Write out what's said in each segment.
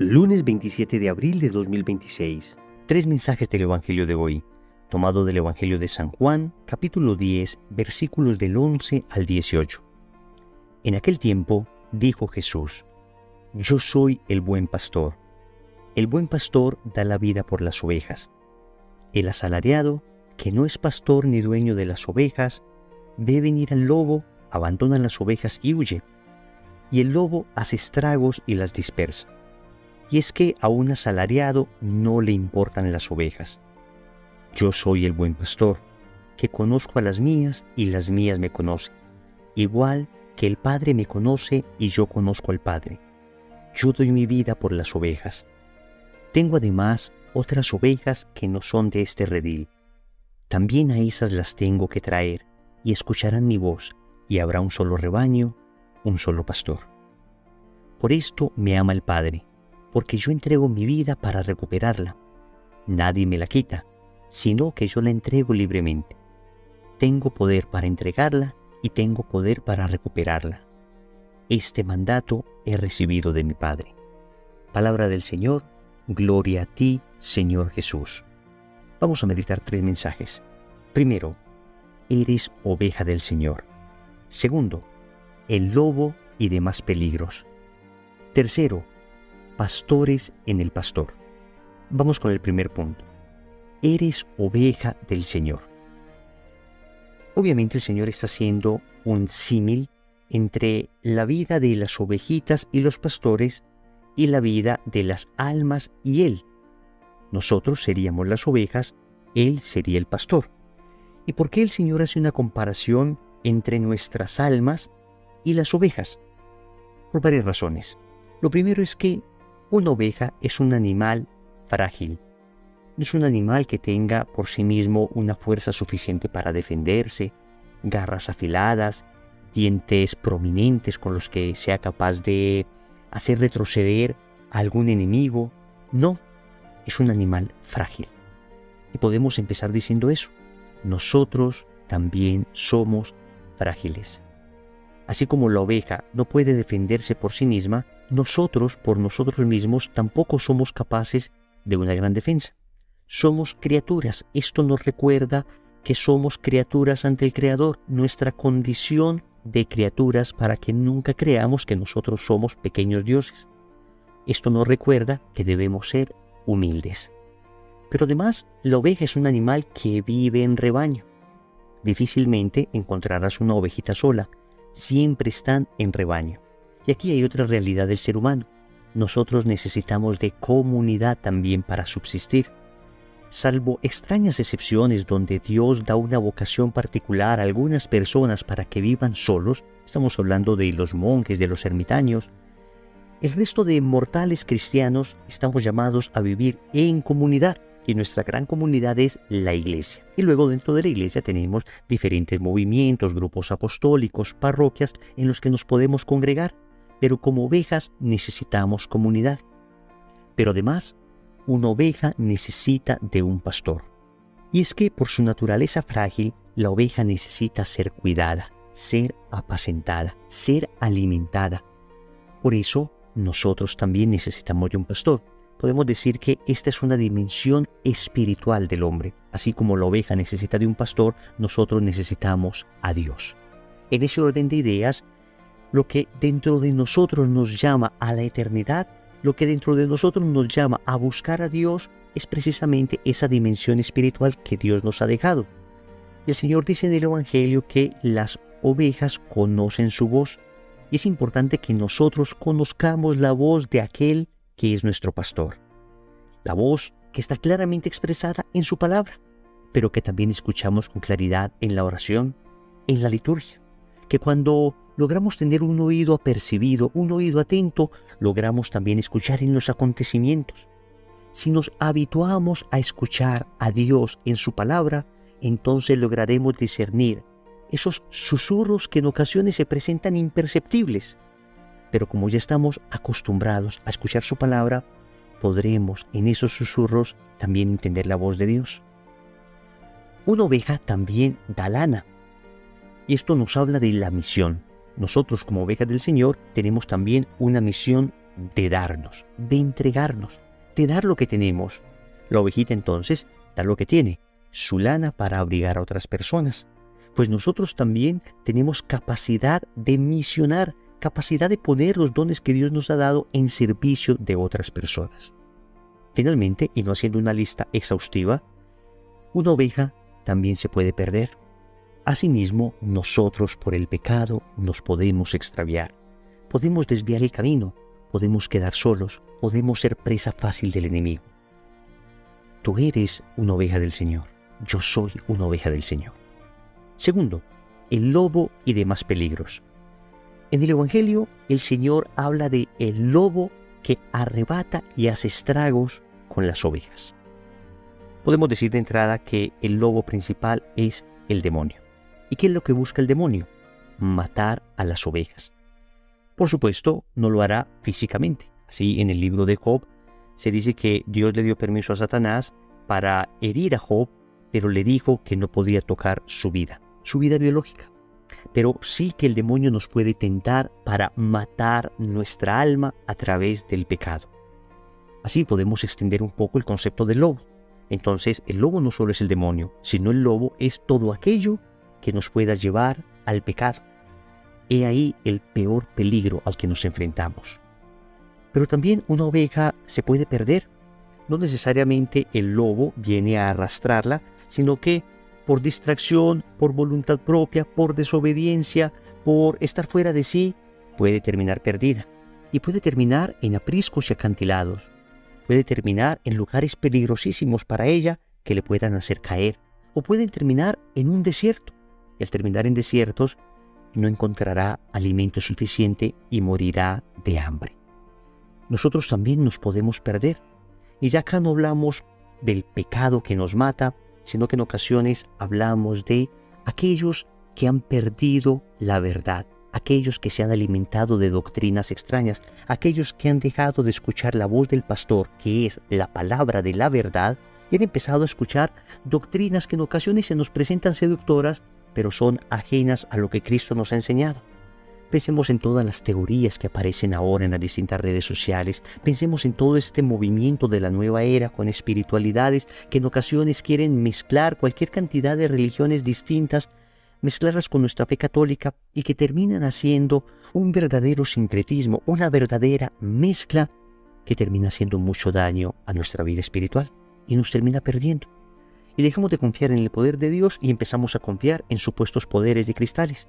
Lunes 27 de abril de 2026. Tres mensajes del Evangelio de hoy, tomado del Evangelio de San Juan, capítulo 10, versículos del 11 al 18. En aquel tiempo dijo Jesús: Yo soy el buen pastor. El buen pastor da la vida por las ovejas. El asalariado, que no es pastor ni dueño de las ovejas, ve venir al lobo, abandona las ovejas y huye. Y el lobo hace estragos y las dispersa. Y es que a un asalariado no le importan las ovejas. Yo soy el buen pastor, que conozco a las mías y las mías me conocen, igual que el Padre me conoce y yo conozco al Padre. Yo doy mi vida por las ovejas. Tengo además otras ovejas que no son de este redil. También a esas las tengo que traer, y escucharán mi voz, y habrá un solo rebaño, un solo pastor. Por esto me ama el Padre, porque yo entrego mi vida para recuperarla. Nadie me la quita, sino que yo la entrego libremente. Tengo poder para entregarla y tengo poder para recuperarla. Este mandato he recibido de mi Padre. Palabra del Señor, gloria a ti, Señor Jesús. Vamos a meditar tres mensajes. Primero, eres oveja del Señor. Segundo, el lobo y demás peligros. Tercero, pastores en el pastor. Vamos con el primer punto. Eres oveja del Señor. Obviamente el Señor está haciendo un símil entre la vida de las ovejitas y los pastores y la vida de las almas y Él. Nosotros seríamos las ovejas, Él sería el pastor. ¿Y por qué el Señor hace una comparación entre nuestras almas y las ovejas? Por varias razones. Lo primero es que una oveja es un animal frágil. No es un animal que tenga por sí mismo una fuerza suficiente para defenderse, garras afiladas, dientes prominentes con los que sea capaz de hacer retroceder a algún enemigo. No, es un animal frágil. Y podemos empezar diciendo eso. Nosotros también somos frágiles. Así como la oveja no puede defenderse por sí misma, nosotros por nosotros mismos tampoco somos capaces de una gran defensa. Somos criaturas. Esto nos recuerda que somos criaturas ante el Creador, nuestra condición de criaturas, para que nunca creamos que nosotros somos pequeños dioses. Esto nos recuerda que debemos ser humildes. Pero además, la oveja es un animal que vive en rebaño. Difícilmente encontrarás una ovejita sola. Siempre están en rebaño. Y aquí hay otra realidad del ser humano. Nosotros necesitamos de comunidad también para subsistir. Salvo extrañas excepciones donde Dios da una vocación particular a algunas personas para que vivan solos, estamos hablando de los monjes, de los ermitaños, el resto de mortales cristianos estamos llamados a vivir en comunidad. Y nuestra gran comunidad es la Iglesia. Y luego dentro de la Iglesia tenemos diferentes movimientos, grupos apostólicos, parroquias en los que nos podemos congregar. Pero como ovejas necesitamos comunidad. Pero además, una oveja necesita de un pastor. Y es que por su naturaleza frágil, la oveja necesita ser cuidada, ser apacentada, ser alimentada. Por eso, nosotros también necesitamos de un pastor. Podemos decir que esta es una dimensión espiritual del hombre. Así como la oveja necesita de un pastor, nosotros necesitamos a Dios. En ese orden de ideas, lo que dentro de nosotros nos llama a la eternidad, lo que dentro de nosotros nos llama a buscar a Dios, es precisamente esa dimensión espiritual que Dios nos ha dejado. El Señor dice en el Evangelio que las ovejas conocen su voz. Y es importante que nosotros conozcamos la voz de aquel que es nuestro pastor. La voz que está claramente expresada en su palabra, pero que también escuchamos con claridad en la oración, en la liturgia. Que cuando logramos tener un oído apercibido, un oído atento, logramos también escuchar en los acontecimientos. Si nos habituamos a escuchar a Dios en su palabra, entonces lograremos discernir esos susurros que en ocasiones se presentan imperceptibles. Pero como ya estamos acostumbrados a escuchar su palabra, podremos en esos susurros también entender la voz de Dios. Una oveja también da lana. Y esto nos habla de la misión. Nosotros como ovejas del Señor tenemos también una misión de darnos, de entregarnos, de dar lo que tenemos. La ovejita entonces da lo que tiene, su lana para abrigar a otras personas. Pues nosotros también tenemos capacidad de misionar, capacidad de poner los dones que Dios nos ha dado en servicio de otras personas. Finalmente, y no haciendo una lista exhaustiva, una oveja también se puede perder. Asimismo, nosotros por el pecado nos podemos extraviar. Podemos desviar el camino, podemos quedar solos, podemos ser presa fácil del enemigo. Tú eres una oveja del Señor. Yo soy una oveja del Señor. Segundo, el lobo y demás peligros. En el Evangelio, el Señor habla de el lobo que arrebata y hace estragos con las ovejas. Podemos decir de entrada que el lobo principal es el demonio. ¿Y qué es lo que busca el demonio? Matar a las ovejas. Por supuesto, no lo hará físicamente. Así, en el libro de Job, se dice que Dios le dio permiso a Satanás para herir a Job, pero le dijo que no podía tocar su vida biológica. Pero sí que el demonio nos puede tentar para matar nuestra alma a través del pecado. Así podemos extender un poco el concepto del lobo. Entonces, el lobo no solo es el demonio, sino el lobo es todo aquello que nos pueda llevar al pecado. He ahí el peor peligro al que nos enfrentamos. Pero también una oveja se puede perder. No necesariamente el lobo viene a arrastrarla, sino que por distracción, por voluntad propia, por desobediencia, por estar fuera de sí, puede terminar perdida. Y puede terminar en apriscos y acantilados. Puede terminar en lugares peligrosísimos para ella que le puedan hacer caer. O pueden terminar en un desierto. Y al terminar en desiertos, no encontrará alimento suficiente y morirá de hambre. Nosotros también nos podemos perder. Y ya acá no hablamos del pecado que nos mata, sino que en ocasiones hablamos de aquellos que han perdido la verdad, aquellos que se han alimentado de doctrinas extrañas, aquellos que han dejado de escuchar la voz del pastor, que es la palabra de la verdad, y han empezado a escuchar doctrinas que en ocasiones se nos presentan seductoras, pero son ajenas a lo que Cristo nos ha enseñado. Pensemos en todas las teorías que aparecen ahora en las distintas redes sociales. Pensemos en todo este movimiento de la nueva era con espiritualidades que en ocasiones quieren mezclar cualquier cantidad de religiones distintas, mezclarlas con nuestra fe católica y que terminan haciendo un verdadero sincretismo, una verdadera mezcla que termina haciendo mucho daño a nuestra vida espiritual y nos termina perdiendo. Y dejamos de confiar en el poder de Dios y empezamos a confiar en supuestos poderes de cristales.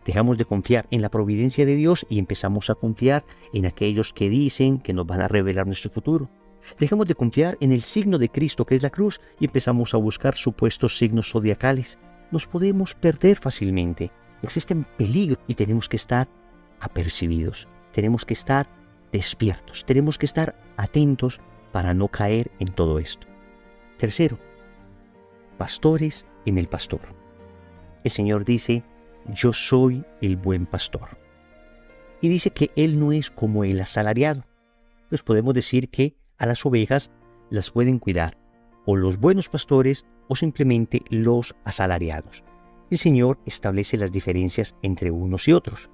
Dejamos de confiar en la providencia de Dios y empezamos a confiar en aquellos que dicen que nos van a revelar nuestro futuro. Dejamos de confiar en el signo de Cristo que es la cruz y empezamos a buscar supuestos signos zodiacales. Nos podemos perder fácilmente. Existen peligros y tenemos que estar apercibidos. Tenemos que estar despiertos. Tenemos que estar atentos para no caer en todo esto. Tercero, pastores en el pastor. El Señor dice: yo soy el buen pastor. Y dice que Él no es como el asalariado. Entonces podemos decir que a las ovejas las pueden cuidar o los buenos pastores o simplemente los asalariados. El Señor establece las diferencias entre unos y otros.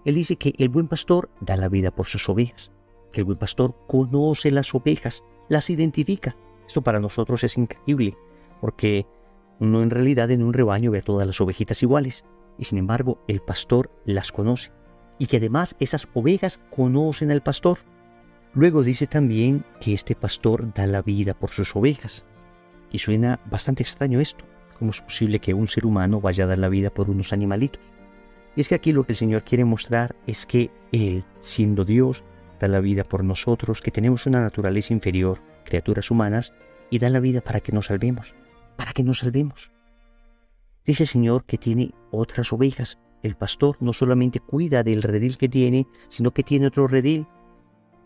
Él dice que el buen pastor da la vida por sus ovejas, que el buen pastor conoce las ovejas, las identifica. Esto para nosotros es increíble, porque uno en realidad en un rebaño ve a todas las ovejitas iguales. Y sin embargo, el pastor las conoce. Y que además esas ovejas conocen al pastor. Luego dice también que este pastor da la vida por sus ovejas. Y suena bastante extraño esto. ¿Cómo es posible que un ser humano vaya a dar la vida por unos animalitos? Y es que aquí lo que el Señor quiere mostrar es que Él, siendo Dios, da la vida por nosotros, que tenemos una naturaleza inferior, criaturas humanas, y da la vida para que nos salvemos. Para que nos salvemos. Dice el Señor que tiene otras ovejas. El pastor no solamente cuida del redil que tiene, sino que tiene otro redil.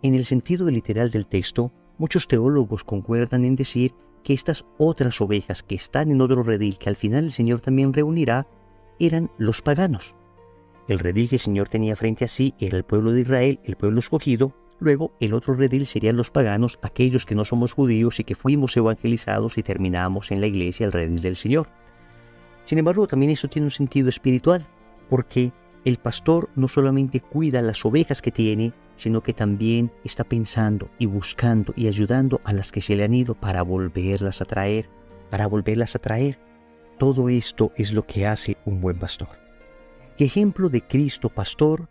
En el sentido literal del texto, muchos teólogos concuerdan en decir que estas otras ovejas que están en otro redil, que al final el Señor también reunirá, eran los paganos. El redil que el Señor tenía frente a sí era el pueblo de Israel, el pueblo escogido. Luego el otro redil serían los paganos, aquellos que no somos judíos y que fuimos evangelizados y terminamos en la iglesia, el redil del Señor. Sin embargo, también eso tiene un sentido espiritual, porque el pastor no solamente cuida las ovejas que tiene, sino que también está pensando y buscando y ayudando a las que se le han ido para volverlas a traer, Todo esto es lo que hace un buen pastor. Ejemplo de Cristo pastor,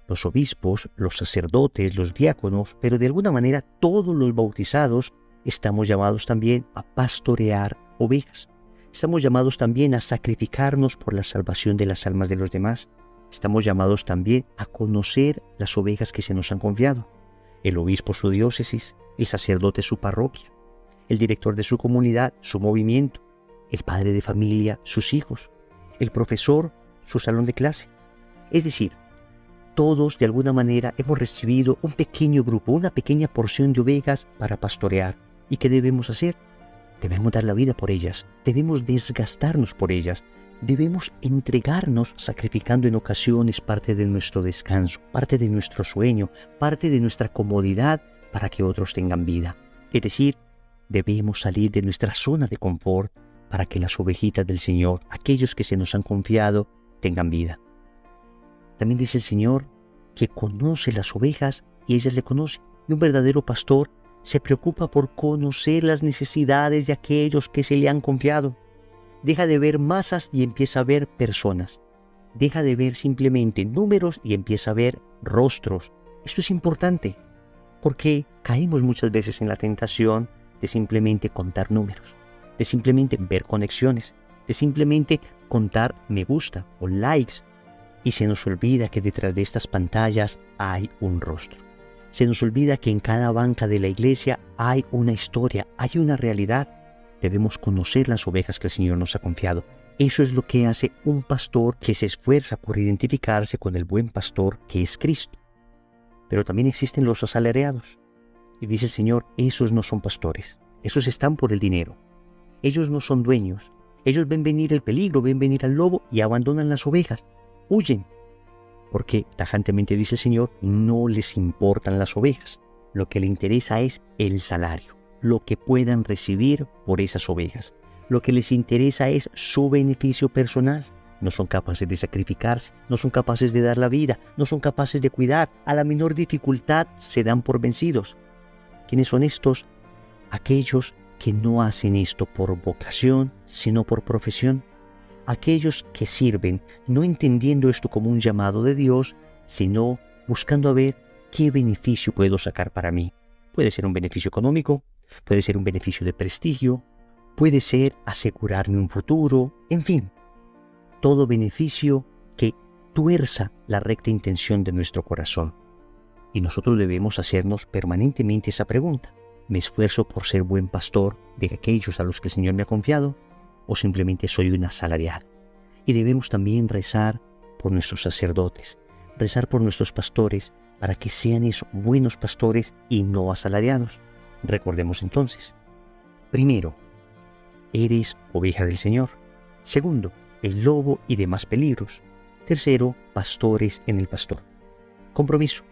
los obispos, los sacerdotes, los diáconos, pero de alguna manera todos los bautizados estamos llamados también a pastorear ovejas. Estamos llamados también a sacrificarnos por la salvación de las almas de los demás. Estamos llamados también a conocer las ovejas que se nos han confiado. El obispo su diócesis, el sacerdote su parroquia, el director de su comunidad, su movimiento, el padre de familia, sus hijos, el profesor, su salón de clase. Es decir, todos de alguna manera hemos recibido un pequeño grupo, una pequeña porción de ovejas para pastorear. ¿Y qué debemos hacer? Debemos dar la vida por ellas, debemos desgastarnos por ellas, debemos entregarnos sacrificando en ocasiones parte de nuestro descanso, parte de nuestro sueño, parte de nuestra comodidad para que otros tengan vida. Es decir, debemos salir de nuestra zona de confort para que las ovejitas del Señor, aquellos que se nos han confiado, tengan vida. También dice el Señor que conoce las ovejas y ellas le conocen. Y un verdadero pastor se preocupa por conocer las necesidades de aquellos que se le han confiado. Deja de ver masas y empieza a ver personas. Deja de ver simplemente números y empieza a ver rostros. Esto es importante porque caemos muchas veces en la tentación de simplemente contar números, de simplemente ver conexiones, de simplemente contar me gusta o likes. Y se nos olvida que detrás de estas pantallas hay un rostro. Se nos olvida que en cada banca de la iglesia hay una historia, hay una realidad. Debemos conocer las ovejas que el Señor nos ha confiado. Eso es lo que hace un pastor que se esfuerza por identificarse con el buen pastor que es Cristo. Pero también existen los asalariados. Y dice el Señor, esos no son pastores. Esos están por el dinero. Ellos no son dueños. Ellos ven venir el peligro, ven venir al lobo y abandonan las ovejas. Huyen. Porque tajantemente dice el Señor, no les importan las ovejas. Lo que le interesa es el salario, lo que puedan recibir por esas ovejas. Lo que les interesa es su beneficio personal. No son capaces de sacrificarse, no son capaces de dar la vida, no son capaces de cuidar. A la menor dificultad se dan por vencidos. ¿Quiénes son estos? Aquellos que no hacen esto por vocación, sino por profesión. Aquellos que sirven, no entendiendo esto como un llamado de Dios, sino buscando a ver qué beneficio puedo sacar para mí. Puede ser un beneficio económico, puede ser un beneficio de prestigio, puede ser asegurarme un futuro, en fin, todo beneficio que tuerza la recta intención de nuestro corazón. Y nosotros debemos hacernos permanentemente esa pregunta. ¿Me esfuerzo por ser buen pastor de aquellos a los que el Señor me ha confiado? ¿O simplemente soy un asalariado? Y debemos también rezar por nuestros sacerdotes, rezar por nuestros pastores, para que sean esos buenos pastores y no asalariados. Recordemos entonces, primero, eres oveja del Señor. Segundo, el lobo y demás peligros. Tercero, pastores en el pastor. Compromiso.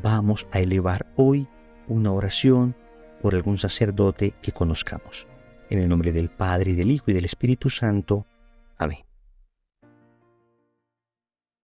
Vamos a elevar hoy una oración por algún sacerdote que conozcamos. En el nombre del Padre, y del Hijo, y del Espíritu Santo. Amén.